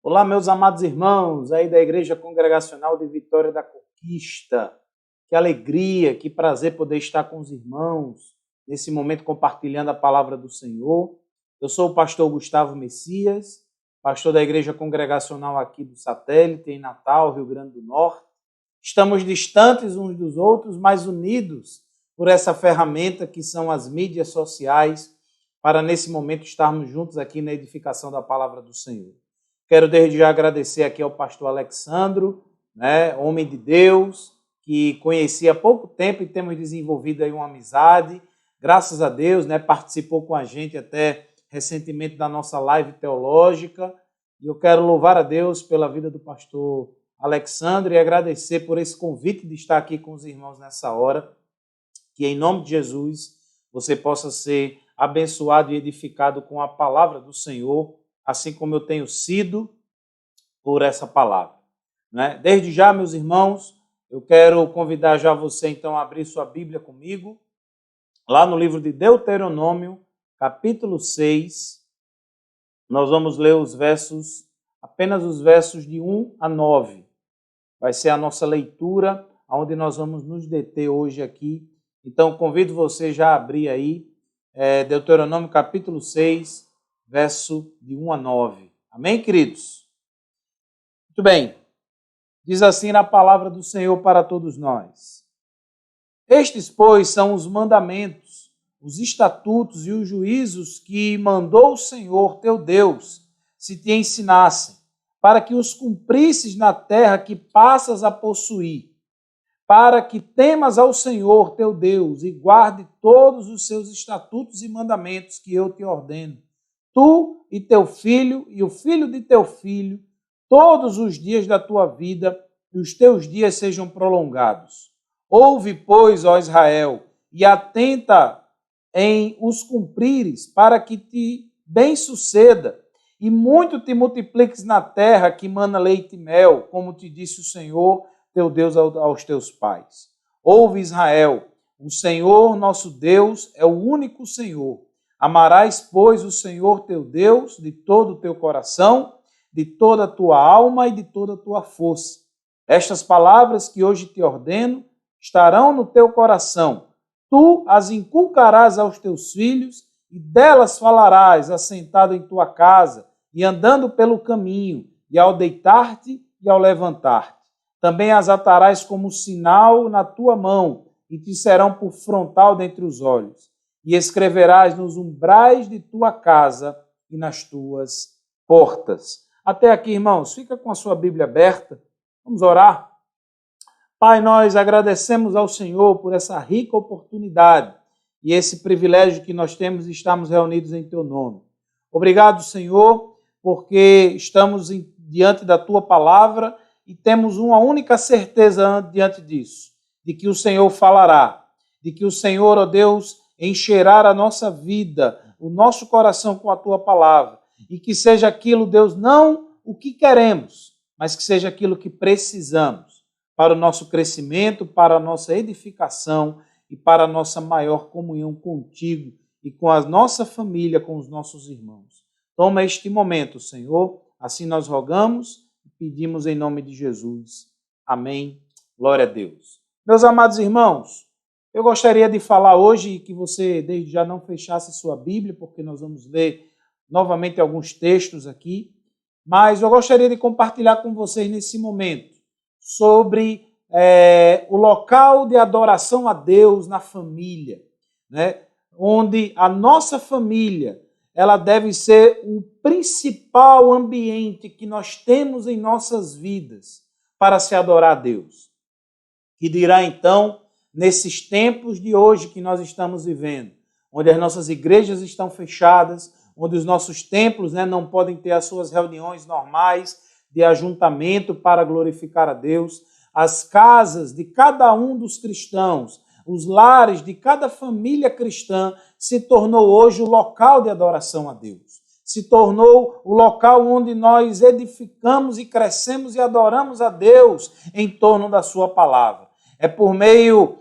Olá, meus amados irmãos aí da Igreja Congregacional de Vitória da Conquista. Que alegria, que prazer poder estar com os irmãos nesse momento compartilhando a palavra do Senhor. Eu sou o pastor Gustavo Messias, pastor da Igreja Congregacional aqui do Satélite, em Natal, Rio Grande do Norte. Estamos distantes uns dos outros, mas unidos por essa ferramenta que são as mídias sociais, para nesse momento estarmos juntos aqui na edificação da palavra do Senhor. Quero desde já agradecer aqui ao pastor Alexandro, homem de Deus, que conheci há pouco tempo e temos desenvolvido aí uma amizade. Graças a Deus, participou com a gente até recentemente da nossa live teológica. E eu quero louvar a Deus pela vida do pastor Alexandre e agradecer por esse convite de estar aqui com os irmãos nessa hora. Que em nome de Jesus você possa ser abençoado e edificado com a palavra do Senhor, assim como eu tenho sido por essa palavra. Desde já, meus irmãos, eu quero convidar já você, então, a abrir sua Bíblia comigo, lá no livro de Deuteronômio, capítulo 6, nós vamos ler apenas os versos de 1 a 9. Vai ser a nossa leitura, onde nós vamos nos deter hoje aqui. Então, convido você já a abrir aí, Deuteronômio, capítulo 6, verso de 1 a 9. Amém, queridos? Muito bem. Diz assim na palavra do Senhor para todos nós. Estes, pois, são os mandamentos, os estatutos e os juízos que mandou o Senhor teu Deus, se te ensinassem, para que os cumprisses na terra que passas a possuir, para que temas ao Senhor teu Deus e guarde todos os seus estatutos e mandamentos que eu te ordeno, tu e teu filho e o filho de teu filho, todos os dias da tua vida, e os teus dias sejam prolongados. Ouve, pois, ó Israel, e atenta em os cumprires, para que te bem suceda, e muito te multipliques na terra que mana leite e mel, como te disse o Senhor, teu Deus, aos teus pais. Ouve, Israel, o Senhor nosso Deus é o único Senhor. Amarás, pois, o Senhor teu Deus de todo o teu coração, de toda a tua alma e de toda a tua força. Estas palavras que hoje te ordeno estarão no teu coração. Tu as inculcarás aos teus filhos e delas falarás assentado em tua casa e andando pelo caminho, e ao deitar-te e ao levantar-te. Também as atarás como sinal na tua mão e te serão por frontal dentre os olhos. E escreverás nos umbrais de tua casa e nas tuas portas. Até aqui, irmãos, fica com a sua Bíblia aberta. Vamos orar. Pai, nós agradecemos ao Senhor por essa rica oportunidade e esse privilégio que nós temos de estarmos reunidos em teu nome. Obrigado, Senhor, porque estamos diante da tua palavra e temos uma única certeza diante disso, de que o Senhor falará, de que o Senhor, ó Deus, encherá a nossa vida, o nosso coração com a tua palavra, e que seja aquilo, Deus, não o que queremos, mas que seja aquilo que precisamos para o nosso crescimento, para a nossa edificação e para a nossa maior comunhão contigo e com a nossa família, com os nossos irmãos. Toma este momento, Senhor, assim nós rogamos e pedimos em nome de Jesus. Amém. Glória a Deus. Meus amados irmãos, eu gostaria de falar hoje que você desde já não fechasse sua Bíblia, porque nós vamos ler novamente alguns textos aqui, mas eu gostaria de compartilhar com vocês nesse momento sobre o local de adoração a Deus na família, onde a nossa família ela deve ser o principal ambiente que nós temos em nossas vidas para se adorar a Deus. Que dirá então, nesses tempos de hoje que nós estamos vivendo, onde as nossas igrejas estão fechadas, onde os nossos templos não podem ter as suas reuniões normais de ajuntamento para glorificar a Deus, as casas de cada um dos cristãos, os lares de cada família cristã se tornou hoje o local de adoração a Deus. Se tornou o local onde nós edificamos e crescemos e adoramos a Deus em torno da sua palavra. É por meio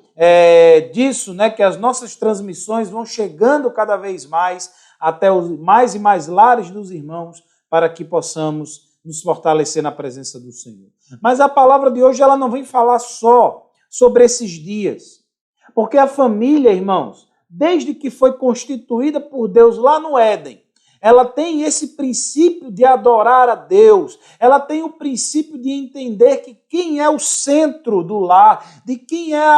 disso que as nossas transmissões vão chegando cada vez mais até os mais e mais lares dos irmãos para que possamos nos fortalecer na presença do Senhor. Mas a palavra de hoje ela não vem falar só sobre esses dias. Porque a família, irmãos, desde que foi constituída por Deus lá no Éden, ela tem esse princípio de adorar a Deus, ela tem o princípio de entender que quem é o centro do lar, de quem é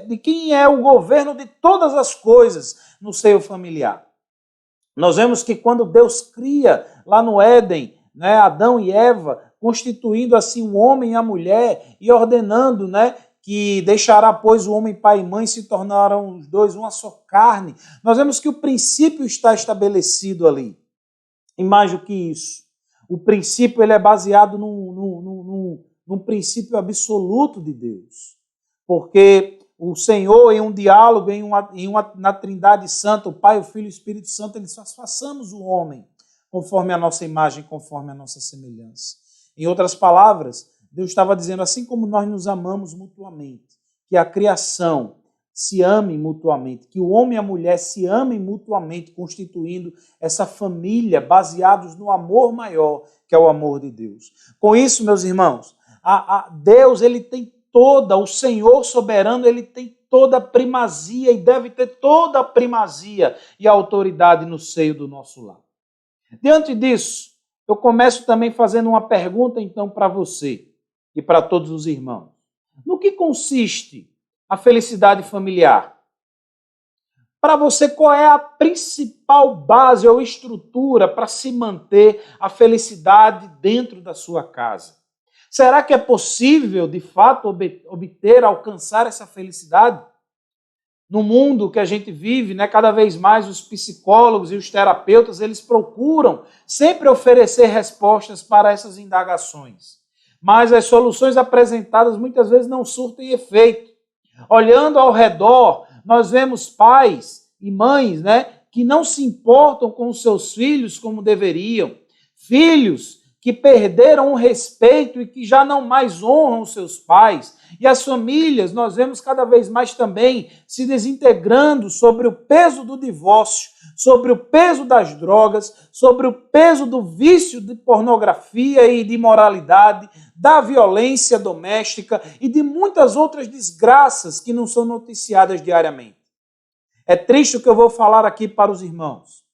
de quem é o governo de todas as coisas no seio familiar. Nós vemos que quando Deus cria lá no Éden, né, Adão e Eva, constituindo assim o homem e a mulher e ordenando, né, que deixará, pois, o homem pai e mãe, se tornarão os dois uma só carne. Nós vemos que o princípio está estabelecido ali. E mais do que isso, o princípio ele é baseado num princípio absoluto de Deus. Porque o Senhor, em um diálogo, na Trindade Santa, o Pai, o Filho e o Espírito Santo, eles façamos o homem conforme a nossa imagem, conforme a nossa semelhança. Em outras palavras, Deus estava dizendo, assim como nós nos amamos mutuamente, que a criação se ame mutuamente, que o homem e a mulher se amem mutuamente, constituindo essa família baseados no amor maior, que é o amor de Deus. Com isso, meus irmãos, Deus ele tem o Senhor soberano, ele tem toda a primazia e deve ter toda a primazia e a autoridade no seio do nosso lar. Diante disso, eu começo também fazendo uma pergunta então para você e para todos os irmãos. No que consiste a felicidade familiar? Para você, qual é a principal base ou estrutura para se manter a felicidade dentro da sua casa? Será que é possível, de fato, obter, alcançar essa felicidade? No mundo que a gente vive, né, cada vez mais os psicólogos e os terapeutas, eles procuram sempre oferecer respostas para essas indagações. Mas as soluções apresentadas muitas vezes não surtem efeito. Olhando ao redor, nós vemos pais e mães, né, que não se importam com os seus filhos como deveriam. Filhos que perderam o respeito e que já não mais honram os seus pais. E as famílias, nós vemos cada vez mais também se desintegrando sobre o peso do divórcio, sobre o peso das drogas, sobre o peso do vício de pornografia e de imoralidade, da violência doméstica e de muitas outras desgraças que não são noticiadas diariamente. É triste o que eu vou falar aqui para os irmãos.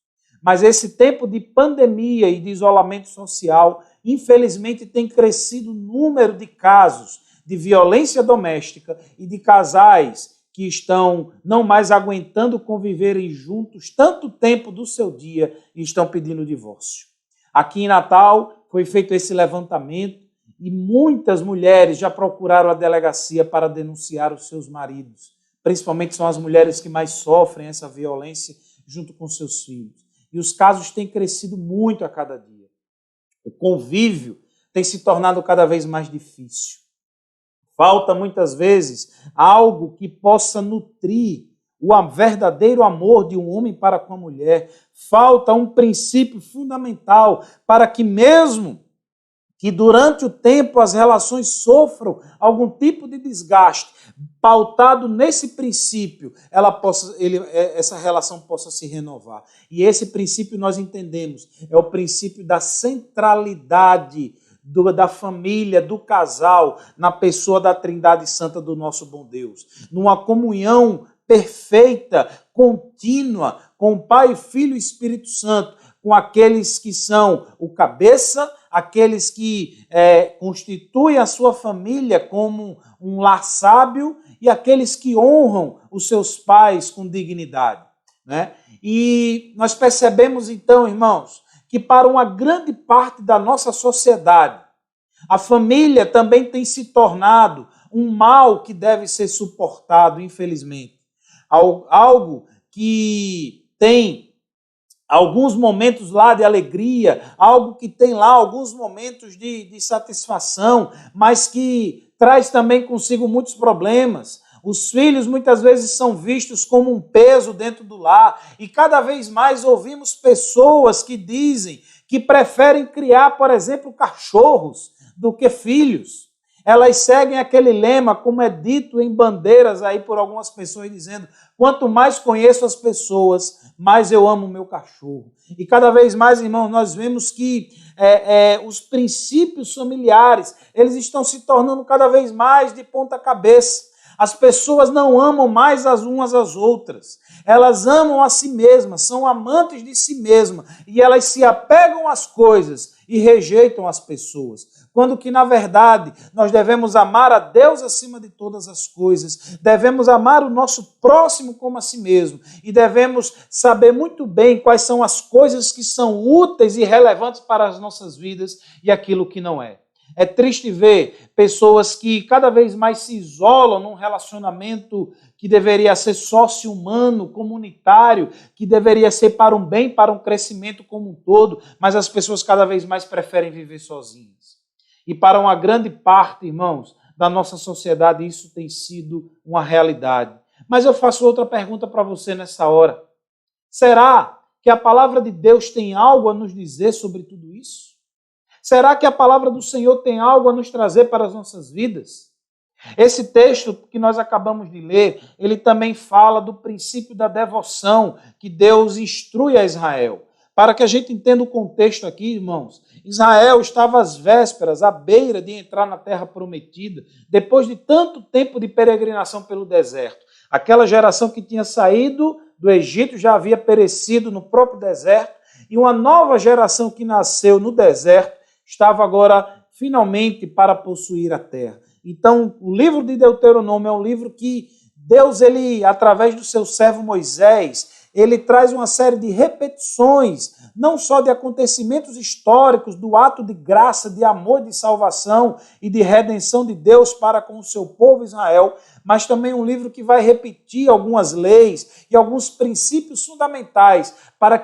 Mas esse tempo de pandemia e de isolamento social, infelizmente, tem crescido o número de casos de violência doméstica e de casais que estão não mais aguentando conviverem juntos tanto tempo do seu dia e estão pedindo divórcio. Aqui em Natal foi feito esse levantamento e muitas mulheres já procuraram a delegacia para denunciar os seus maridos. Principalmente são as mulheres que mais sofrem essa violência junto com seus filhos. E os casos têm crescido muito a cada dia. O convívio tem se tornado cada vez mais difícil. Falta, muitas vezes, algo que possa nutrir o verdadeiro amor de um homem para com a mulher. Falta um princípio fundamental para que mesmo que durante o tempo as relações sofram algum tipo de desgaste, pautado nesse princípio, essa relação possa se renovar. E esse princípio nós entendemos, é o princípio da centralidade da família, do casal, na pessoa da Trindade Santa do nosso bom Deus. Numa comunhão perfeita, contínua, com o Pai, Filho e Espírito Santo, com aqueles que são o cabeça, aqueles que constituem a sua família como um lar sábio e aqueles que honram os seus pais com dignidade, né? E nós percebemos então, irmãos, que para uma grande parte da nossa sociedade, a família também tem se tornado um mal que deve ser suportado, infelizmente. Algo que tem alguns momentos lá de alegria, algo que tem lá alguns momentos de satisfação, mas que traz também consigo muitos problemas. Os filhos muitas vezes são vistos como um peso dentro do lar e cada vez mais ouvimos pessoas que dizem que preferem criar, por exemplo, cachorros do que filhos. Elas seguem aquele lema, como é dito em bandeiras aí por algumas pessoas, dizendo: quanto mais conheço as pessoas, mais eu amo o meu cachorro. E cada vez mais, irmãos, nós vemos que os princípios familiares, eles estão se tornando cada vez mais de ponta cabeça. As pessoas não amam mais as umas às outras. Elas amam a si mesmas, são amantes de si mesmas. E elas se apegam às coisas e rejeitam as pessoas. Quando que, na verdade, nós devemos amar a Deus acima de todas as coisas. Devemos amar o nosso próximo como a si mesmo. E devemos saber muito bem quais são as coisas que são úteis e relevantes para as nossas vidas e aquilo que não é. É triste ver pessoas que cada vez mais se isolam num relacionamento que deveria ser sócio-humano, comunitário, que deveria ser para um bem, para um crescimento como um todo, mas as pessoas cada vez mais preferem viver sozinhas. E para uma grande parte, irmãos, da nossa sociedade, isso tem sido uma realidade. Mas eu faço outra pergunta para você nessa hora. Será que a palavra de Deus tem algo a nos dizer sobre tudo isso? Será que a palavra do Senhor tem algo a nos trazer para as nossas vidas? Esse texto que nós acabamos de ler, ele também fala do princípio da devoção que Deus instrui a Israel. Para que a gente entenda o contexto aqui, irmãos, Israel estava às vésperas, à beira de entrar na terra prometida, depois de tanto tempo de peregrinação pelo deserto. Aquela geração que tinha saído do Egito já havia perecido no próprio deserto, e uma nova geração que nasceu no deserto estava agora finalmente para possuir a terra. Então, o livro de Deuteronômio é um livro que Deus, ele, através do seu servo Moisés, ele traz uma série de repetições, não só de acontecimentos históricos, do ato de graça, de amor, de salvação e de redenção de Deus para com o seu povo Israel, mas também um livro que vai repetir algumas leis e alguns princípios fundamentais para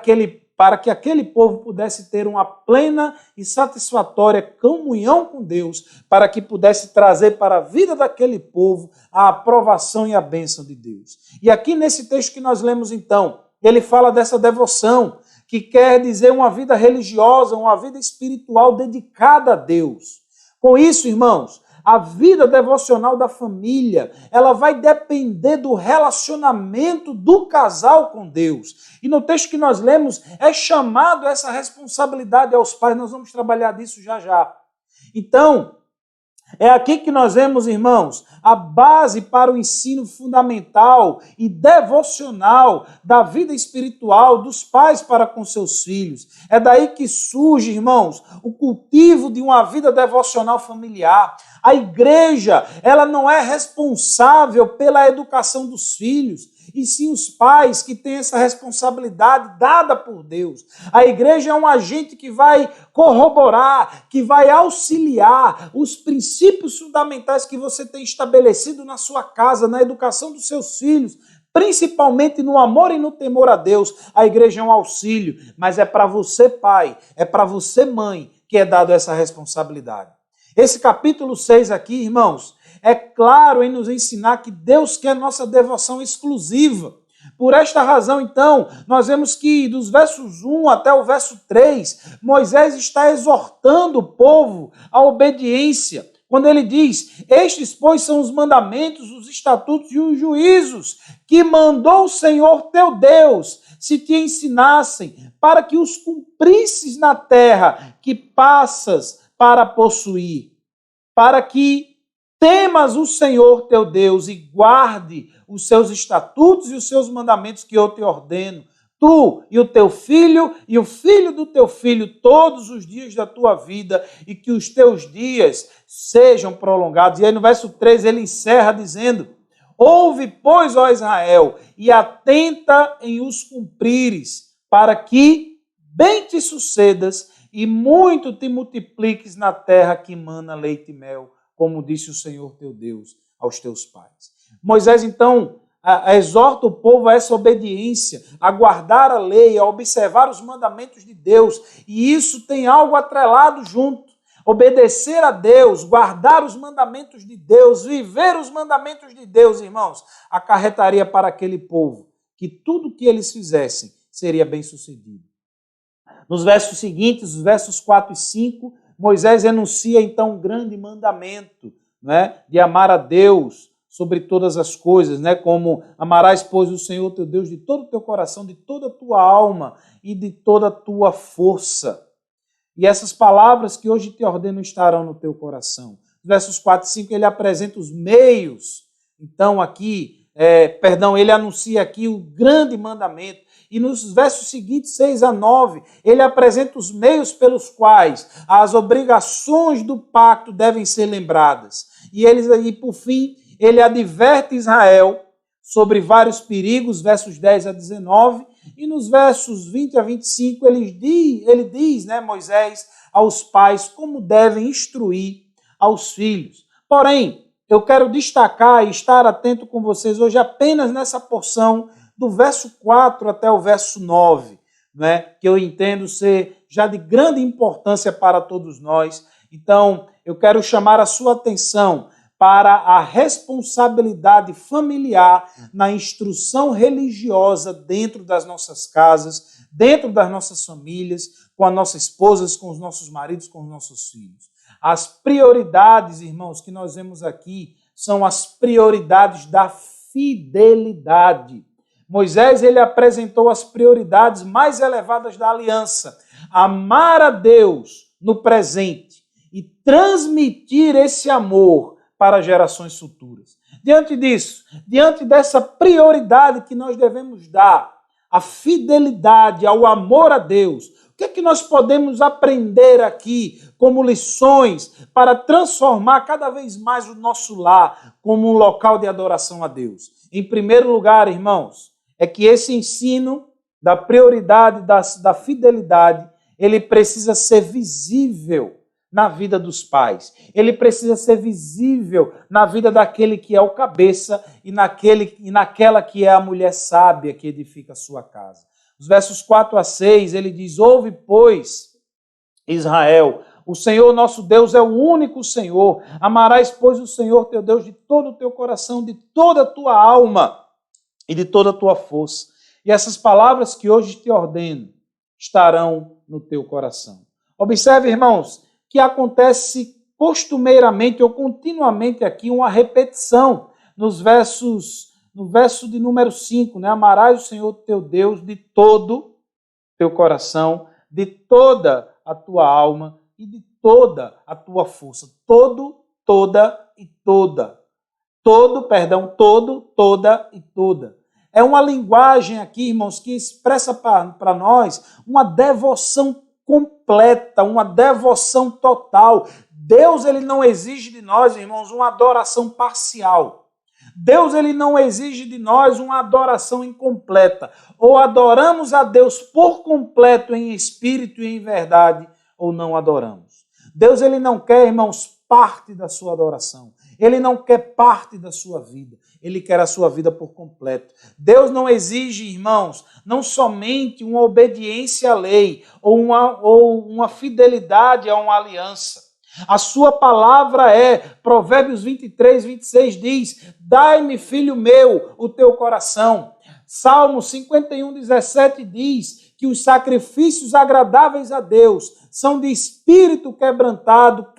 que aquele povo pudesse ter uma plena e satisfatória comunhão com Deus, para que pudesse trazer para a vida daquele povo a aprovação e a bênção de Deus. E aqui nesse texto que nós lemos então, ele fala dessa devoção, que quer dizer uma vida religiosa, uma vida espiritual dedicada a Deus. Com isso, irmãos, a vida devocional da família, ela vai depender do relacionamento do casal com Deus. E no texto que nós lemos, é chamado essa responsabilidade aos pais. Nós vamos trabalhar disso já já. Então, é aqui que nós vemos, irmãos, a base para o ensino fundamental e devocional da vida espiritual dos pais para com seus filhos. É daí que surge, irmãos, o cultivo de uma vida devocional familiar. A igreja, ela não é responsável pela educação dos filhos, e sim os pais que têm essa responsabilidade dada por Deus. A igreja é um agente que vai corroborar, que vai auxiliar os princípios fundamentais que você tem estabelecido na sua casa, na educação dos seus filhos, principalmente no amor e no temor a Deus. A igreja é um auxílio, mas é para você, pai, é para você, mãe, que é dado essa responsabilidade. Esse capítulo 6 aqui, irmãos, é claro em nos ensinar que Deus quer nossa devoção exclusiva. Por esta razão, então, nós vemos que dos versos 1 até o verso 3, Moisés está exortando o povo à obediência. Quando ele diz, estes, pois, são os mandamentos, os estatutos e os juízos que mandou o Senhor teu Deus, se te ensinassem, para que os cumprisses na terra que passas para possuir, para que temas o Senhor teu Deus e guarde os seus estatutos e os seus mandamentos que eu te ordeno, tu e o teu filho e o filho do teu filho todos os dias da tua vida, e que os teus dias sejam prolongados. E aí no verso 3 ele encerra dizendo, ouve, pois, ó Israel, e atenta em os cumprires, para que bem te sucedas e muito te multipliques na terra que mana leite e mel, como disse o Senhor teu Deus aos teus pais. Moisés, então, exorta o povo a essa obediência, a guardar a lei, a observar os mandamentos de Deus, e isso tem algo atrelado junto. Obedecer a Deus, guardar os mandamentos de Deus, viver os mandamentos de Deus, irmãos, acarretaria para aquele povo que tudo que eles fizessem seria bem sucedido. Nos versos seguintes, os versos 4 e 5, Moisés enuncia então um grande mandamento, né, de amar a Deus sobre todas as coisas, né, como amarás, pois, o Senhor teu Deus de todo o teu coração, de toda a tua alma e de toda a tua força. E essas palavras que hoje te ordeno estarão no teu coração. Versos 4 e 5, ele apresenta os meios. Então, aqui, ele anuncia aqui o grande mandamento. E nos versos seguintes, 6 a 9, ele apresenta os meios pelos quais as obrigações do pacto devem ser lembradas. E por fim, ele adverte Israel sobre vários perigos, versos 10 a 19, e nos versos 20 a 25, ele diz, Moisés, aos pais como devem instruir aos filhos. Porém, eu quero destacar e estar atento com vocês hoje apenas nessa porção do verso 4 até o verso 9, que eu entendo ser já de grande importância para todos nós. Então, eu quero chamar a sua atenção para a responsabilidade familiar na instrução religiosa dentro das nossas casas, dentro das nossas famílias, com as nossas esposas, com os nossos maridos, com os nossos filhos. As prioridades, irmãos, que nós vemos aqui são as prioridades da fidelidade. Moisés, ele apresentou as prioridades mais elevadas da aliança. Amar a Deus no presente e transmitir esse amor para gerações futuras. Diante disso, diante dessa prioridade que nós devemos dar, a fidelidade, ao amor a Deus, o que é que nós podemos aprender aqui como lições para transformar cada vez mais o nosso lar como um local de adoração a Deus? Em primeiro lugar, irmãos, é que esse ensino da prioridade, da fidelidade, ele precisa ser visível na vida dos pais. Ele precisa ser visível na vida daquele que é o cabeça e naquela que é a mulher sábia que edifica a sua casa. Os versos 4 a 6, ele diz: ouve, pois, Israel, o Senhor nosso Deus é o único Senhor. Amarás, pois, o Senhor teu Deus de todo o teu coração, de toda a tua alma e de toda a tua força. E essas palavras que hoje te ordeno estarão no teu coração. Observe, irmãos, que acontece costumeiramente ou continuamente aqui uma repetição no verso de número 5, Amarás o Senhor teu Deus de todo teu coração, de toda a tua alma e de toda a tua força. Todo, toda e toda. Todo, toda e toda. É uma linguagem aqui, irmãos, que expressa para nós uma devoção completa, uma devoção total. Deus, ele não exige de nós, irmãos, uma adoração parcial. Deus, ele não exige de nós uma adoração incompleta. Ou adoramos a Deus por completo em espírito e em verdade, ou não adoramos. Deus, ele não quer, irmãos, parte da sua adoração. Ele não quer parte da sua vida. Ele quer a sua vida por completo. Deus não exige, irmãos, não somente uma obediência à lei ou uma fidelidade a uma aliança. A sua palavra Provérbios 23, 26 diz: dai-me, filho meu, o teu coração. Salmo 51, 17 diz que os sacrifícios agradáveis a Deus são de espírito quebrantado,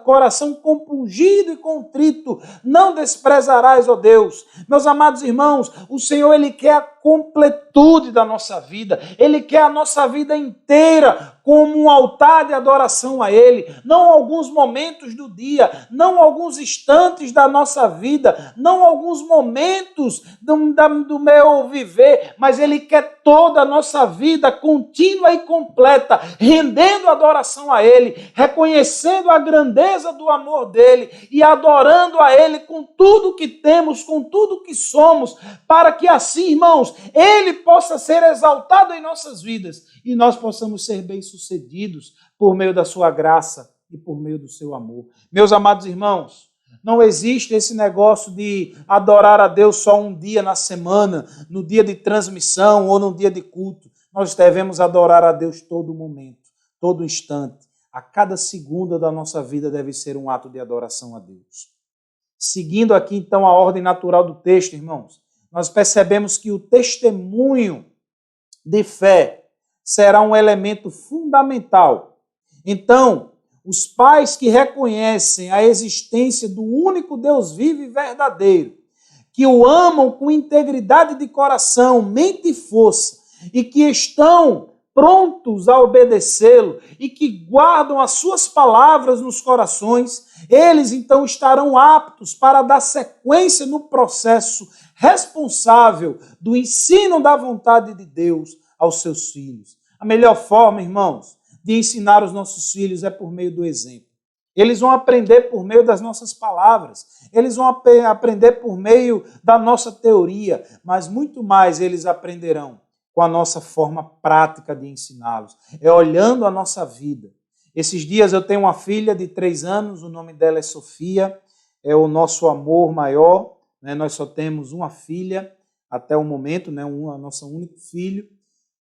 coração compungido e contrito, não desprezarás, ó Deus. Meus amados irmãos, o Senhor, ele quer a completude da nossa vida, ele quer a nossa vida inteira como um altar de adoração a Ele, não alguns momentos do dia, não alguns instantes da nossa vida, não alguns momentos do meu viver, mas Ele quer toda a nossa vida contínua e completa, rendendo adoração a Ele, reconhecendo a grandeza do amor dEle e adorando a Ele com tudo que temos, com tudo que somos, para que assim, irmãos, Ele possa ser exaltado em nossas vidas e nós possamos ser bem-sucedidos por meio da sua graça e por meio do seu amor. Meus amados irmãos, não existe esse negócio de adorar a Deus só um dia na semana, no dia de transmissão ou no dia de culto. Nós devemos adorar a Deus todo momento, todo instante. A cada segunda da nossa vida deve ser um ato de adoração a Deus. Seguindo aqui, então, a ordem natural do texto, irmãos, nós percebemos que o testemunho de fé será um elemento fundamental. Então, os pais que reconhecem a existência do único Deus vivo e verdadeiro, que o amam com integridade de coração, mente e força, e que estão prontos a obedecê-lo e que guardam as suas palavras nos corações, eles então estarão aptos para dar sequência no processo responsável do ensino da vontade de Deus aos seus filhos. A melhor forma, irmãos, de ensinar os nossos filhos é por meio do exemplo. Eles vão aprender por meio das nossas palavras, eles vão aprender por meio da nossa teoria, mas muito mais eles aprenderão com a nossa forma prática de ensiná-los. É olhando a nossa vida. Esses dias eu tenho uma filha de 3 anos, o nome dela é Sofia, é o nosso amor maior, né? Nós só temos uma filha até o momento, né? Nosso único filho.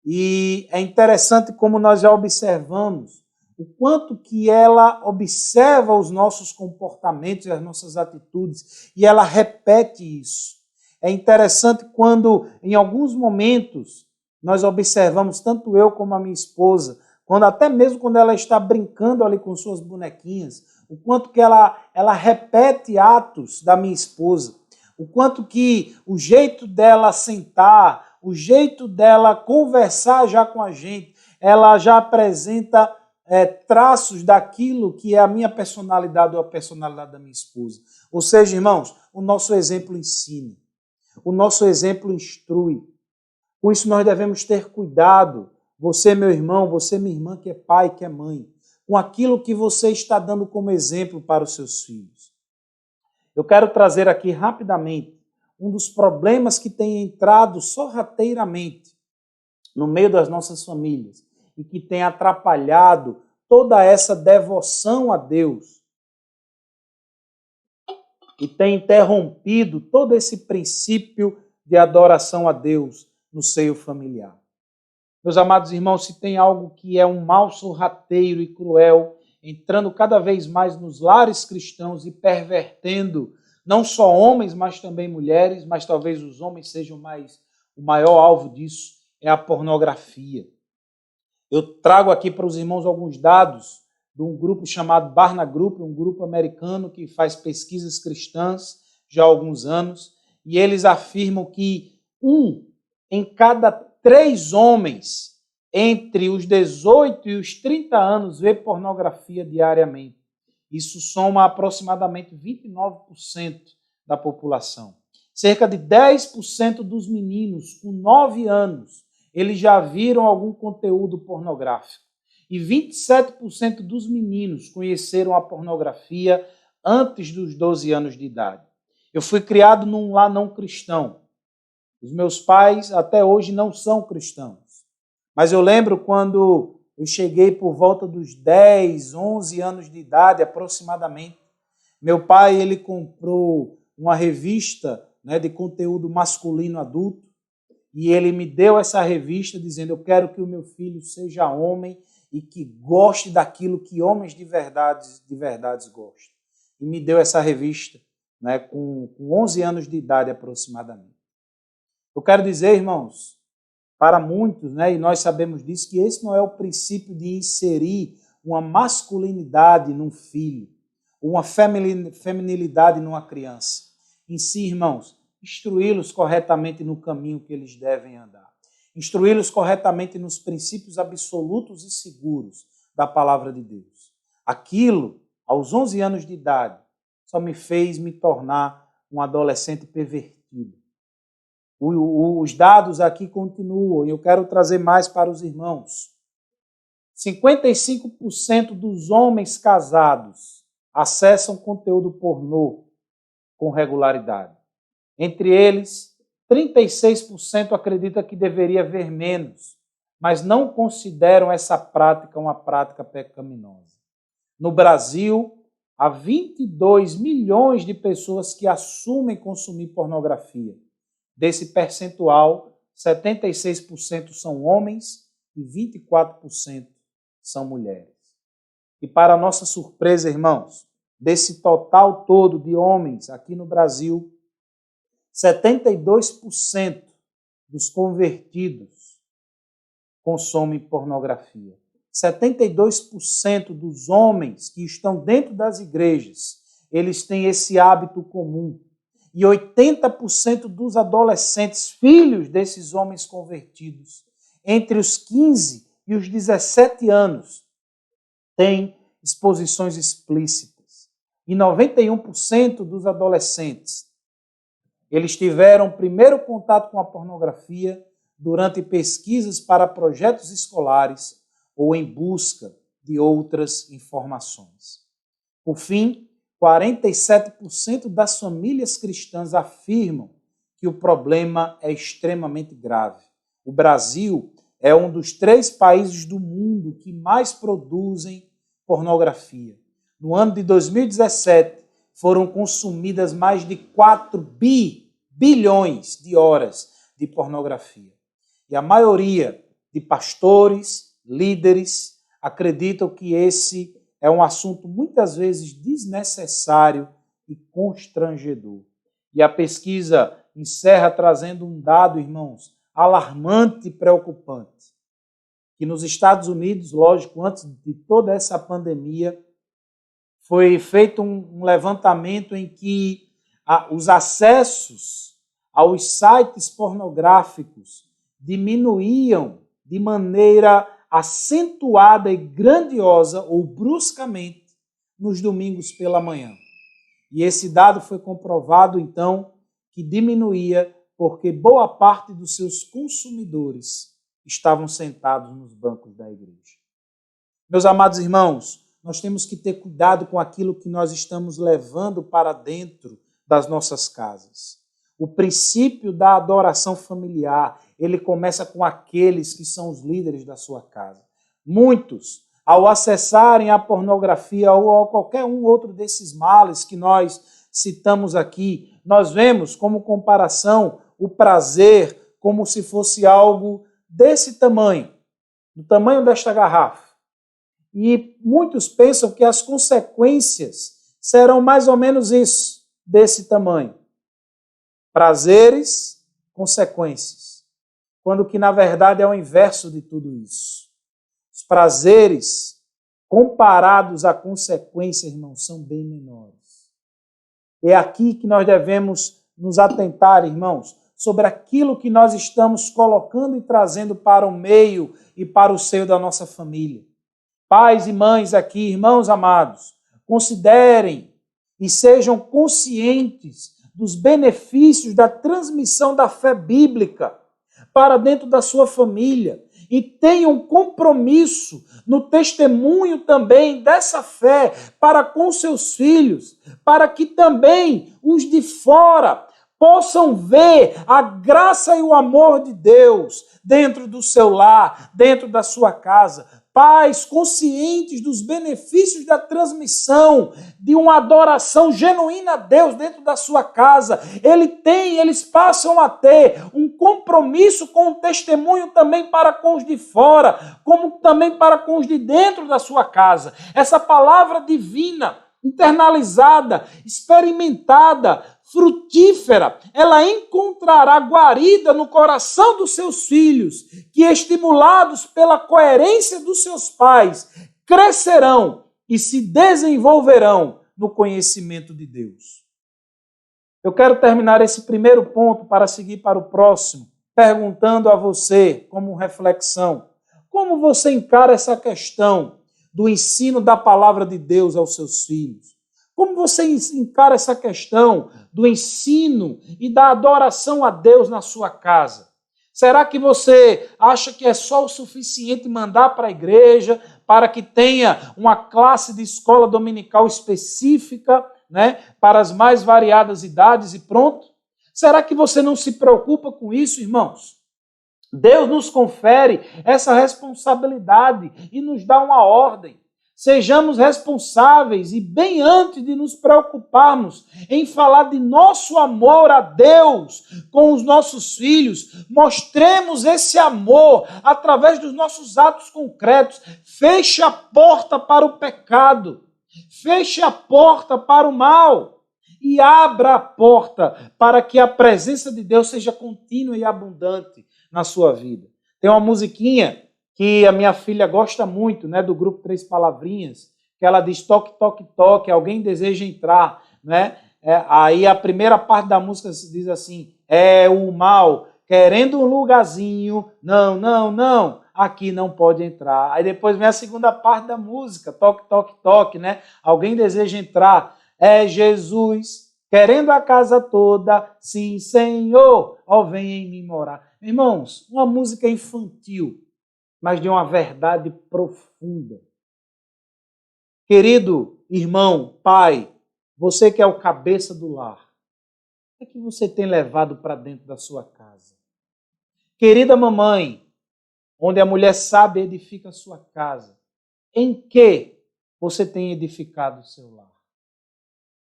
E é interessante como nós já observamos o quanto que ela observa os nossos comportamentos e as nossas atitudes, e ela repete isso. É interessante quando, em alguns momentos, nós observamos, tanto eu como a minha esposa, até mesmo quando ela está brincando ali com suas bonequinhas, o quanto que ela repete atos da minha esposa, o quanto que o jeito dela sentar, o jeito dela conversar já com a gente, ela já apresenta traços daquilo que é a minha personalidade ou a personalidade da minha esposa. Ou seja, irmãos, o nosso exemplo ensina, o nosso exemplo instrui. Com isso nós devemos ter cuidado, você, meu irmão, você, minha irmã, que é pai, que é mãe, com aquilo que você está dando como exemplo para os seus filhos. Eu quero trazer aqui rapidamente um dos problemas que tem entrado sorrateiramente no meio das nossas famílias e que tem atrapalhado toda essa devoção a Deus e tem interrompido todo esse princípio de adoração a Deus no seio familiar. Meus amados irmãos, se tem algo que é um mal sorrateiro e cruel, entrando cada vez mais nos lares cristãos e pervertendo não só homens, mas também mulheres, mas talvez os homens sejam o maior alvo disso, é a pornografia. Eu trago aqui para os irmãos alguns dados de um grupo chamado Barna Group, um grupo americano que faz pesquisas cristãs já há alguns anos, e eles afirmam que 1 em cada 3 homens entre os 18 e os 30 anos vê pornografia diariamente. Isso soma aproximadamente 29% da população. Cerca de 10% dos meninos com 9 anos eles já viram algum conteúdo pornográfico. E 27% dos meninos conheceram a pornografia antes dos 12 anos de idade. Eu fui criado num lar não cristão. Os meus pais até hoje não são cristãos. Mas eu lembro quando eu cheguei por volta dos 10, 11 anos de idade aproximadamente, meu pai ele comprou uma revista, né, de conteúdo masculino adulto, e ele me deu essa revista dizendo: eu quero que o meu filho seja homem e que goste daquilo que homens de verdade gostam. E me deu essa revista, né, com 11 anos de idade aproximadamente. Eu quero dizer, irmãos, para muitos, né, e nós sabemos disso, que esse não é o princípio de inserir uma masculinidade num filho, uma feminilidade numa criança. Em si, irmãos, instruí-los corretamente no caminho que eles devem andar. Instruí-los corretamente nos princípios absolutos e seguros da palavra de Deus. Aquilo, aos 11 anos de idade, só me fez me tornar um adolescente pervertido. Os dados aqui continuam e eu quero trazer mais para os irmãos. 55% dos homens casados acessam conteúdo pornô com regularidade. Entre eles, 36% acredita que deveria ver menos, mas não consideram essa prática uma prática pecaminosa. No Brasil, há 22 milhões de pessoas que assumem consumir pornografia. Desse percentual, 76% são homens e 24% são mulheres. E para nossa surpresa, irmãos, desse total todo de homens aqui no Brasil, 72% dos convertidos consomem pornografia. 72% dos homens que estão dentro das igrejas, eles têm esse hábito comum. E 80% dos adolescentes, filhos desses homens convertidos, entre os 15 e os 17 anos têm exposições explícitas. E 91% dos adolescentes, eles tiveram primeiro contato com a pornografia durante pesquisas para projetos escolares ou em busca de outras informações. Por fim, 47% das famílias cristãs afirmam que o problema é extremamente grave. O Brasil é um dos 3 países do mundo que mais produzem pornografia. No ano de 2017, foram consumidas mais de 4 bilhões de horas de pornografia. E a maioria de pastores, líderes, acreditam que esse é um assunto muitas vezes desnecessário e constrangedor. E a pesquisa encerra trazendo um dado, irmãos, alarmante e preocupante. Que nos Estados Unidos, lógico, antes de toda essa pandemia, foi feito um levantamento em que os acessos aos sites pornográficos diminuíam de maneira acentuada e grandiosa ou bruscamente nos domingos pela manhã. E esse dado foi comprovado, então, que diminuía porque boa parte dos seus consumidores estavam sentados nos bancos da igreja. Meus amados irmãos, nós temos que ter cuidado com aquilo que nós estamos levando para dentro das nossas casas. O princípio da adoração familiar, ele começa com aqueles que são os líderes da sua casa. Muitos, ao acessarem a pornografia ou a qualquer um outro desses males que nós citamos aqui, nós vemos como comparação o prazer como se fosse algo desse tamanho, do tamanho desta garrafa. E muitos pensam que as consequências serão mais ou menos isso, desse tamanho. Prazeres, consequências. Quando que, na verdade, é o inverso de tudo isso. Os prazeres, comparados à consequência, irmãos, são bem menores. É aqui que nós devemos nos atentar, irmãos, sobre aquilo que nós estamos colocando e trazendo para o meio e para o seio da nossa família. Pais e mães aqui, irmãos amados, considerem e sejam conscientes dos benefícios da transmissão da fé bíblica para dentro da sua família e tenham compromisso no testemunho também dessa fé para com seus filhos, para que também os de fora possam ver a graça e o amor de Deus dentro do seu lar, dentro da sua casa. Pais conscientes dos benefícios da transmissão de uma adoração genuína a Deus dentro da sua casa. Eles passam a ter um compromisso com o testemunho também para com os de fora, como também para com os de dentro da sua casa. Essa palavra divina, internalizada, experimentada, frutífera, ela encontrará guarida no coração dos seus filhos, que, estimulados pela coerência dos seus pais, crescerão e se desenvolverão no conhecimento de Deus. Eu quero terminar esse primeiro ponto para seguir para o próximo, perguntando a você, como reflexão, como você encara essa questão do ensino da palavra de Deus aos seus filhos? Como você encara essa questão do ensino e da adoração a Deus na sua casa? Será que você acha que é só o suficiente mandar para a igreja para que tenha uma classe de escola dominical específica, né, para as mais variadas idades e pronto? Será que você não se preocupa com isso, irmãos? Deus nos confere essa responsabilidade e nos dá uma ordem. Sejamos responsáveis e bem antes de nos preocuparmos em falar de nosso amor a Deus com os nossos filhos, mostremos esse amor através dos nossos atos concretos. Feche a porta para o pecado, feche a porta para o mal e abra a porta para que a presença de Deus seja contínua e abundante na sua vida. Tem uma musiquinha que a minha filha gosta muito, né, do grupo Três Palavrinhas, que ela diz toque, toque, toque, alguém deseja entrar, né? Aí a primeira parte da música diz assim, é o mal, querendo um lugarzinho, não, não, não, aqui não pode entrar. Aí depois vem a segunda parte da música, toque, toque, toque, né? Alguém deseja entrar, é Jesus, querendo a casa toda, sim, Senhor, ó, vem em mim morar. Irmãos, uma música infantil, mas de uma verdade profunda. Querido irmão, pai, você que é o cabeça do lar, o que você tem levado para dentro da sua casa? Querida mamãe, onde a mulher sábia edifica a sua casa, em que você tem edificado o seu lar?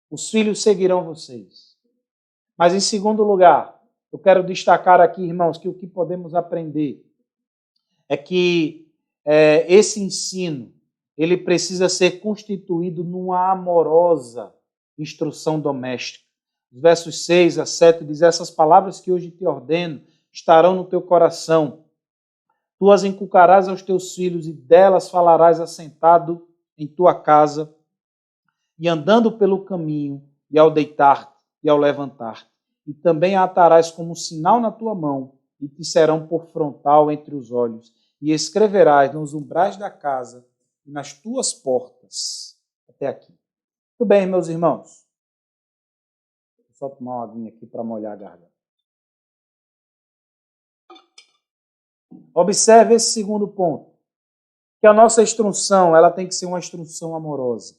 Os filhos seguirão vocês. Mas em segundo lugar, eu quero destacar aqui, irmãos, que o que podemos aprender é que esse ensino, ele precisa ser constituído numa amorosa instrução doméstica. Os versos 6 a 7 diz: essas palavras que hoje te ordeno estarão no teu coração. Tu as inculcarás aos teus filhos e delas falarás assentado em tua casa e andando pelo caminho e ao deitar-te e ao levantar-te. E também a atarás como sinal na tua mão e te serão por frontal entre os olhos. E escreverás nos umbrais da casa e nas tuas portas. Até aqui. Muito bem, meus irmãos. Vou só tomar uma aguinha aqui para molhar a garganta. Observe esse segundo ponto. Que a nossa instrução, ela tem que ser uma instrução amorosa.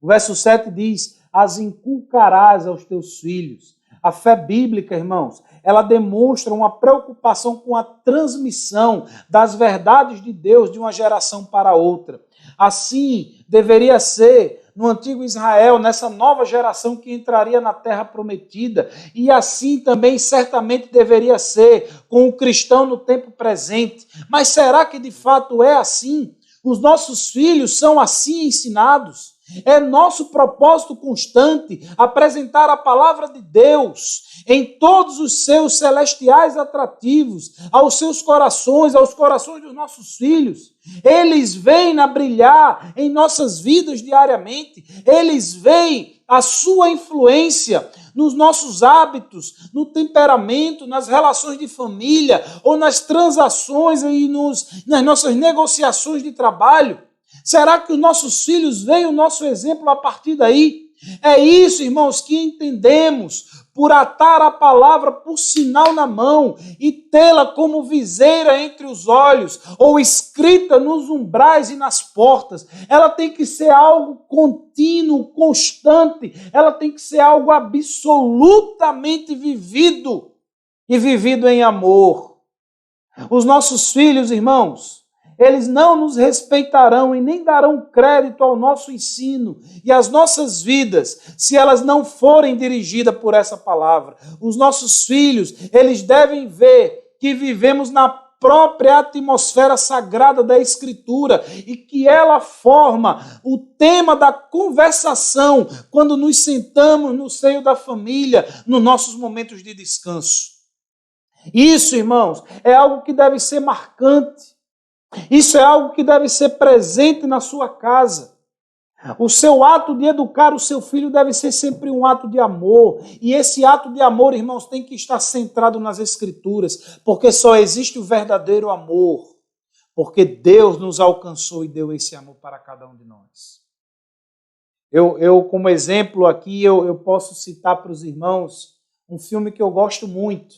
O verso 7 diz: as inculcarás aos teus filhos. A fé bíblica, irmãos, ela demonstra uma preocupação com a transmissão das verdades de Deus de uma geração para outra. Assim deveria ser no antigo Israel, nessa nova geração que entraria na terra prometida, e assim também certamente deveria ser com o cristão no tempo presente. Mas será que de fato é assim? Os nossos filhos são assim ensinados? É nosso propósito constante apresentar a palavra de Deus em todos os seus celestiais atrativos, aos seus corações, aos corações dos nossos filhos. Eles vêm a brilhar em nossas vidas diariamente. Eles veem a sua influência nos nossos hábitos, no temperamento, nas relações de família ou nas transações e nas nossas negociações de trabalho. Será que os nossos filhos veem o nosso exemplo a partir daí? É isso, irmãos, que entendemos por atar a palavra por sinal na mão e tê-la como viseira entre os olhos ou escrita nos umbrais e nas portas. Ela tem que ser algo contínuo, constante. Ela tem que ser algo absolutamente vivido e vivido em amor. Os nossos filhos, irmãos, eles não nos respeitarão e nem darão crédito ao nosso ensino e às nossas vidas se elas não forem dirigidas por essa palavra. Os nossos filhos, eles devem ver que vivemos na própria atmosfera sagrada da Escritura e que ela forma o tema da conversação quando nos sentamos no seio da família, nos nossos momentos de descanso. Isso, irmãos, é algo que deve ser marcante. Isso é algo que deve ser presente na sua casa. O seu ato de educar o seu filho deve ser sempre um ato de amor. E esse ato de amor, irmãos, tem que estar centrado nas Escrituras, porque só existe o verdadeiro amor, porque Deus nos alcançou e deu esse amor para cada um de nós. Eu como exemplo aqui, eu posso citar para os irmãos um filme que eu gosto muito,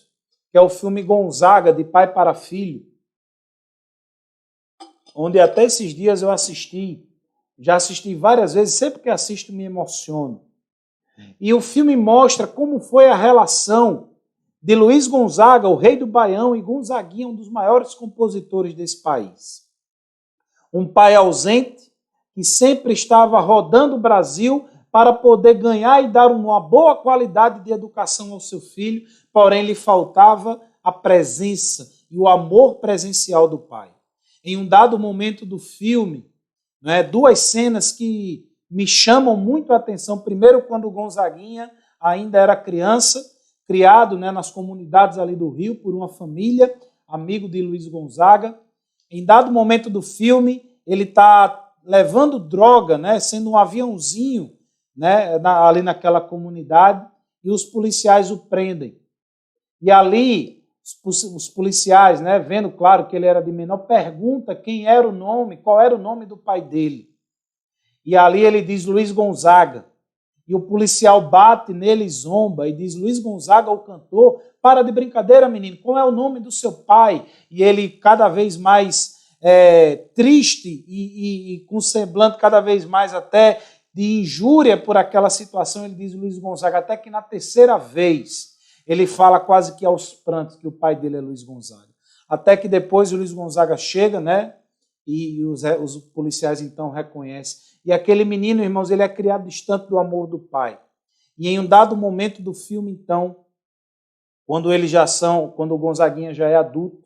que é o filme Gonzaga, de Pai para Filho, onde até esses dias eu assisti, já assisti várias vezes, sempre que assisto me emociono. E o filme mostra como foi a relação de Luiz Gonzaga, o rei do Baião, e Gonzaguinha, um dos maiores compositores desse país. Um pai ausente, que sempre estava rodando o Brasil para poder ganhar e dar uma boa qualidade de educação ao seu filho, porém lhe faltava a presença e o amor presencial do pai. Em um dado momento do filme, duas cenas que me chamam muito a atenção. Primeiro, quando o Gonzaguinha ainda era criança, criado nas comunidades ali do Rio por uma família, amigo de Luiz Gonzaga. Em dado momento do filme, ele está levando droga, sendo um aviãozinho ali naquela comunidade, e os policiais o prendem. E ali os policiais, né, vendo claro que ele era de menor, pergunta quem era o nome, qual era o nome do pai dele. E ali ele diz Luiz Gonzaga. E o policial bate nele, zomba e diz, Luiz Gonzaga, o cantor, para de brincadeira, menino, qual é o nome do seu pai? E ele cada vez mais triste e com semblante cada vez mais até de injúria por aquela situação, ele diz Luiz Gonzaga, até que na terceira vez ele fala quase que aos prantos que o pai dele é Luiz Gonzaga. Até que depois o Luiz Gonzaga chega, né? E os policiais então reconhecem. E aquele menino, irmãos, ele é criado distante do amor do pai. E em um dado momento do filme, então, quando o Gonzaguinha já é adulto,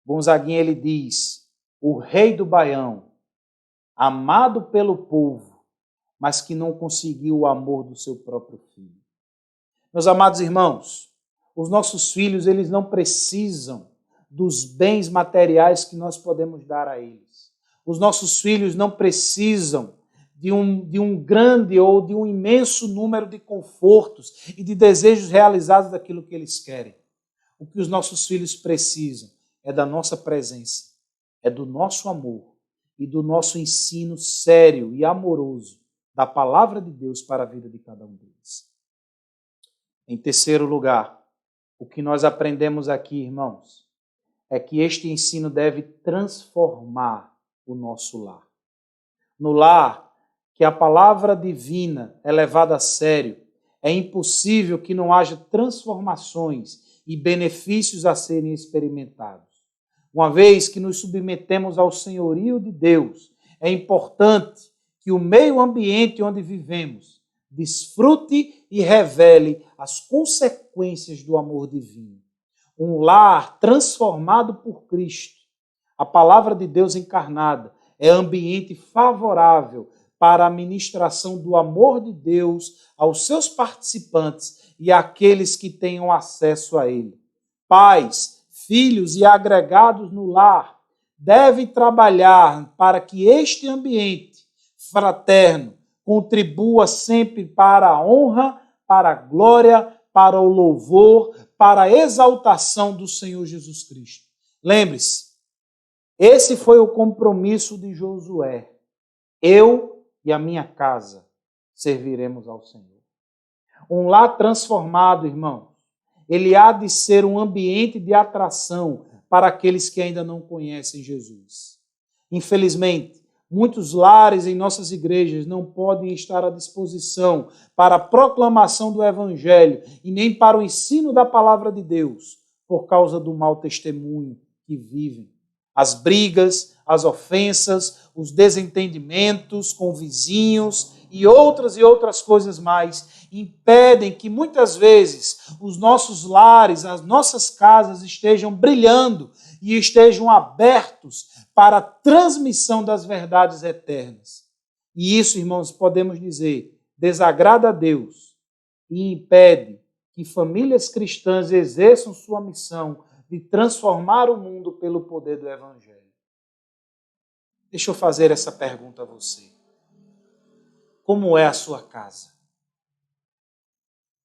Gonzaguinha ele diz, o rei do Baião, amado pelo povo, mas que não conseguiu o amor do seu próprio filho. Meus amados irmãos, os nossos filhos, eles não precisam dos bens materiais que nós podemos dar a eles. Os nossos filhos não precisam de um grande ou de um imenso número de confortos e de desejos realizados daquilo que eles querem. O que os nossos filhos precisam é da nossa presença, é do nosso amor e do nosso ensino sério e amoroso da palavra de Deus para a vida de cada um deles. Em terceiro lugar, o que nós aprendemos aqui, irmãos, é que este ensino deve transformar o nosso lar. No lar, que a palavra divina é levada a sério, é impossível que não haja transformações e benefícios a serem experimentados. Uma vez que nos submetemos ao senhorio de Deus, é importante que o meio ambiente onde vivemos desfrute e revele as consequências do amor divino. Um lar transformado por Cristo, a palavra de Deus encarnada, é ambiente favorável para a ministração do amor de Deus aos seus participantes e àqueles que tenham acesso a ele. Pais, filhos e agregados no lar devem trabalhar para que este ambiente fraterno contribua sempre para a honra, para a glória, para o louvor, para a exaltação do Senhor Jesus Cristo. Lembre-se, esse foi o compromisso de Josué. Eu e a minha casa serviremos ao Senhor. Um lar transformado, irmãos, ele há de ser um ambiente de atração para aqueles que ainda não conhecem Jesus. Infelizmente, muitos lares em nossas igrejas não podem estar à disposição para a proclamação do Evangelho e nem para o ensino da palavra de Deus, por causa do mau testemunho que vivem. As brigas, as ofensas, os desentendimentos com vizinhos e outras coisas mais impedem que muitas vezes os nossos lares, as nossas casas estejam brilhando e estejam abertos para a transmissão das verdades eternas. E isso, irmãos, podemos dizer, desagrada a Deus e impede que famílias cristãs exerçam sua missão de transformar o mundo pelo poder do Evangelho. Deixa eu fazer essa pergunta a você. Como é a sua casa?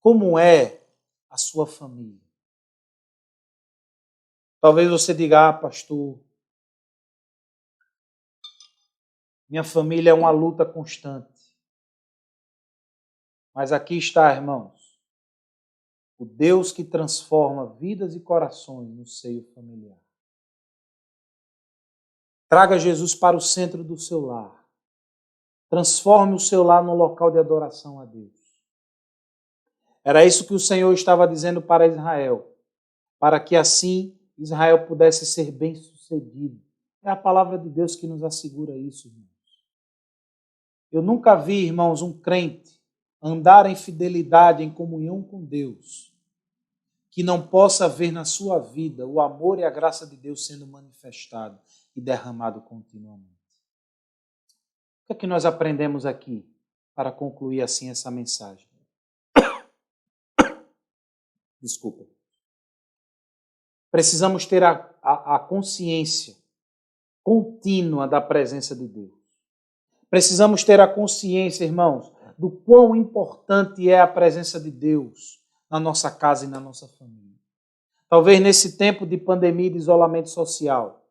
Como é a sua família? Talvez você diga, pastor, minha família é uma luta constante. Mas aqui está, irmãos, o Deus que transforma vidas e corações no seio familiar. Traga Jesus para o centro do seu lar. Transforme o seu lar num local de adoração a Deus. Era isso que o Senhor estava dizendo para Israel, para que assim Israel pudesse ser bem-sucedido. É a palavra de Deus que nos assegura isso, irmãos. Eu nunca vi, irmãos, um crente andar em fidelidade, em comunhão com Deus, que não possa ver na sua vida o amor e a graça de Deus sendo manifestado e derramado continuamente. O que é que nós aprendemos aqui para concluir assim essa mensagem? Desculpa. Precisamos ter a consciência contínua da presença de Deus. Precisamos ter a consciência, irmãos, do quão importante é a presença de Deus na nossa casa e na nossa família. Talvez nesse tempo de pandemia e de isolamento social.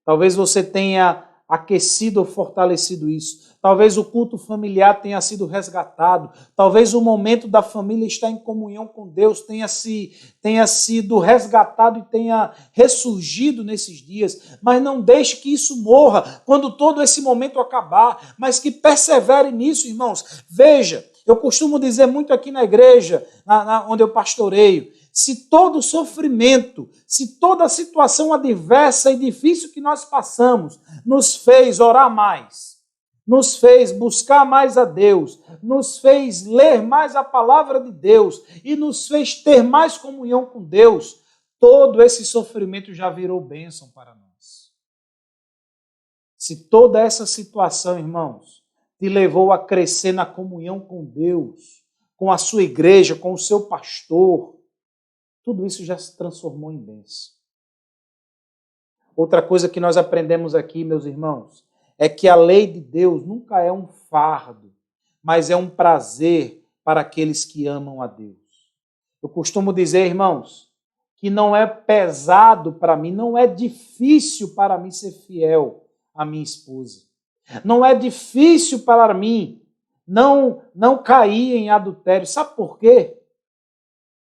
Talvez você tenha aquecido ou fortalecido isso. Talvez o culto familiar tenha sido resgatado. Talvez o momento da família estar em comunhão com Deus tenha sido resgatado e tenha ressurgido nesses dias. Mas não deixe que isso morra quando todo esse momento acabar, mas que persevere nisso, irmãos. Veja, eu costumo dizer muito aqui na igreja, onde eu pastoreio, se todo sofrimento, se toda situação adversa e difícil que nós passamos nos fez orar mais, nos fez buscar mais a Deus, nos fez ler mais a palavra de Deus e nos fez ter mais comunhão com Deus, todo esse sofrimento já virou bênção para nós. Se toda essa situação, irmãos, te levou a crescer na comunhão com Deus, com a sua igreja, com o seu pastor, tudo isso já se transformou em bênção. Outra coisa que nós aprendemos aqui, meus irmãos, é que a lei de Deus nunca é um fardo, mas é um prazer para aqueles que amam a Deus. Eu costumo dizer, irmãos, que não é pesado para mim, não é difícil para mim ser fiel à minha esposa. Não é difícil para mim não cair em adultério. Sabe por quê?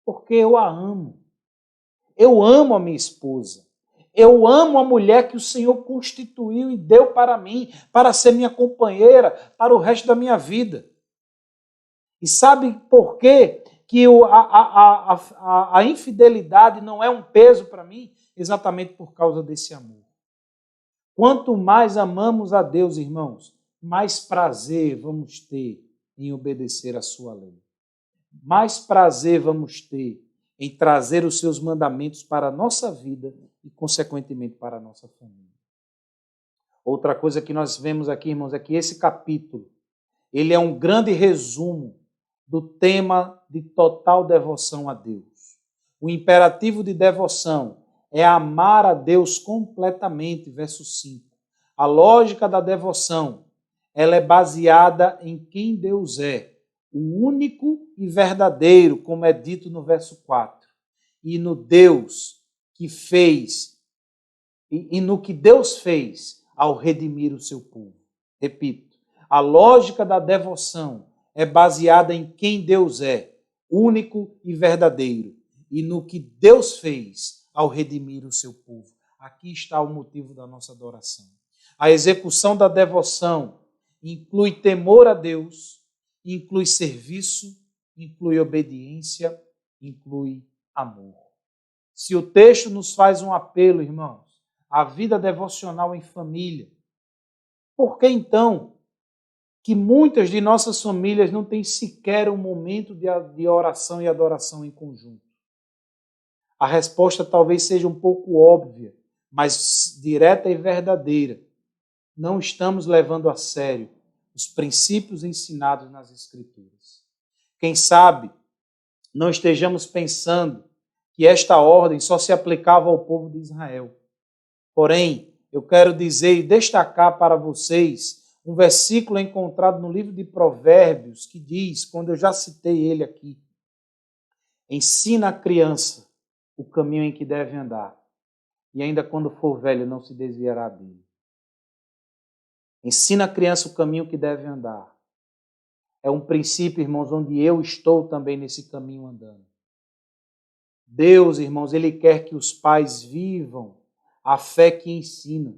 Porque eu a amo. Eu amo a minha esposa. Eu amo a mulher que o Senhor constituiu e deu para mim, para ser minha companheira, para o resto da minha vida. E sabe por quê que a infidelidade não é um peso para mim? Exatamente por causa desse amor. Quanto mais amamos a Deus, irmãos, mais prazer vamos ter em obedecer a sua lei. Mais prazer vamos ter em trazer os seus mandamentos para a nossa vida e, consequentemente, para a nossa família. Outra coisa que nós vemos aqui, irmãos, é que esse capítulo, ele é um grande resumo do tema de total devoção a Deus. O imperativo de devoção é amar a Deus completamente, verso 5. A lógica da devoção, ela é baseada em quem Deus é, o único e verdadeiro, como é dito no verso 4, e no Deus que fez, e no que Deus fez ao redimir o seu povo. Repito, a lógica da devoção é baseada em quem Deus é, único e verdadeiro, e no que Deus fez ao redimir o seu povo. Aqui está o motivo da nossa adoração. A execução da devoção inclui temor a Deus, inclui serviço, inclui obediência, inclui amor. Se o texto nos faz um apelo, irmãos, à vida devocional em família, por que então que muitas de nossas famílias não têm sequer um momento de oração e adoração em conjunto? A resposta talvez seja um pouco óbvia, mas direta e verdadeira. Não estamos levando a sério os princípios ensinados nas Escrituras. Quem sabe não estejamos pensando que esta ordem só se aplicava ao povo de Israel. Porém, eu quero dizer e destacar para vocês um versículo encontrado no livro de Provérbios que diz, quando eu já citei ele aqui, ensina a criança o caminho em que deve andar, e ainda quando for velho não se desviará dele. Ensina a criança o caminho que deve andar. É um princípio, irmãos, onde eu estou também nesse caminho andando. Deus, irmãos, Ele quer que os pais vivam a fé que ensina.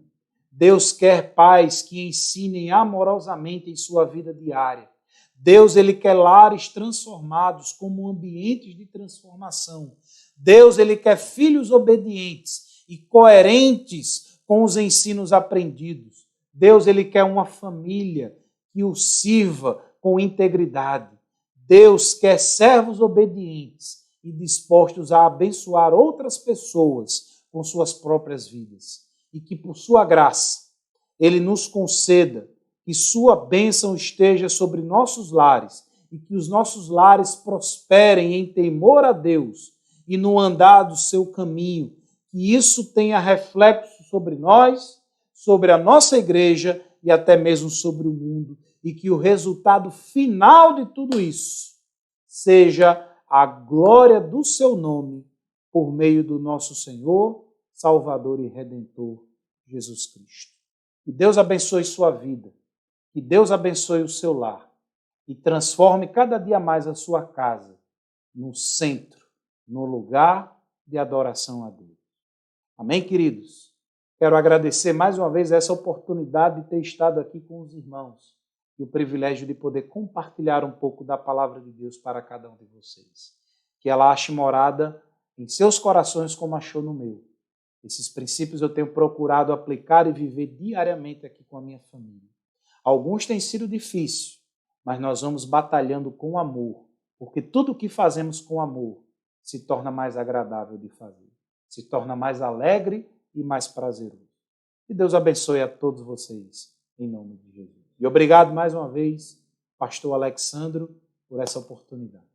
Deus quer pais que ensinem amorosamente em sua vida diária. Deus, Ele quer lares transformados como ambientes de transformação. Deus, Ele quer filhos obedientes e coerentes com os ensinos aprendidos. Deus, Ele quer uma família que o sirva com integridade. Deus quer servos obedientes e dispostos a abençoar outras pessoas com suas próprias vidas. E que, por sua graça, Ele nos conceda que sua bênção esteja sobre nossos lares e que os nossos lares prosperem em temor a Deus e no andar do seu caminho. Que isso tenha reflexo sobre nós, sobre a nossa igreja e até mesmo sobre o mundo. E que o resultado final de tudo isso seja a glória do seu nome por meio do nosso Senhor, Salvador e Redentor, Jesus Cristo. Que Deus abençoe sua vida, que Deus abençoe o seu lar e transforme cada dia mais a sua casa no centro, no lugar de adoração a Deus. Amém, queridos? Quero agradecer mais uma vez essa oportunidade de ter estado aqui com os irmãos e o privilégio de poder compartilhar um pouco da palavra de Deus para cada um de vocês. Que ela ache morada em seus corações como achou no meu. Esses princípios eu tenho procurado aplicar e viver diariamente aqui com a minha família. Alguns têm sido difíceis, mas nós vamos batalhando com amor, porque tudo o que fazemos com amor se torna mais agradável de fazer, se torna mais alegre e mais prazeroso. Que Deus abençoe a todos vocês, em nome de Jesus. E obrigado mais uma vez, pastor Alexandro, por essa oportunidade.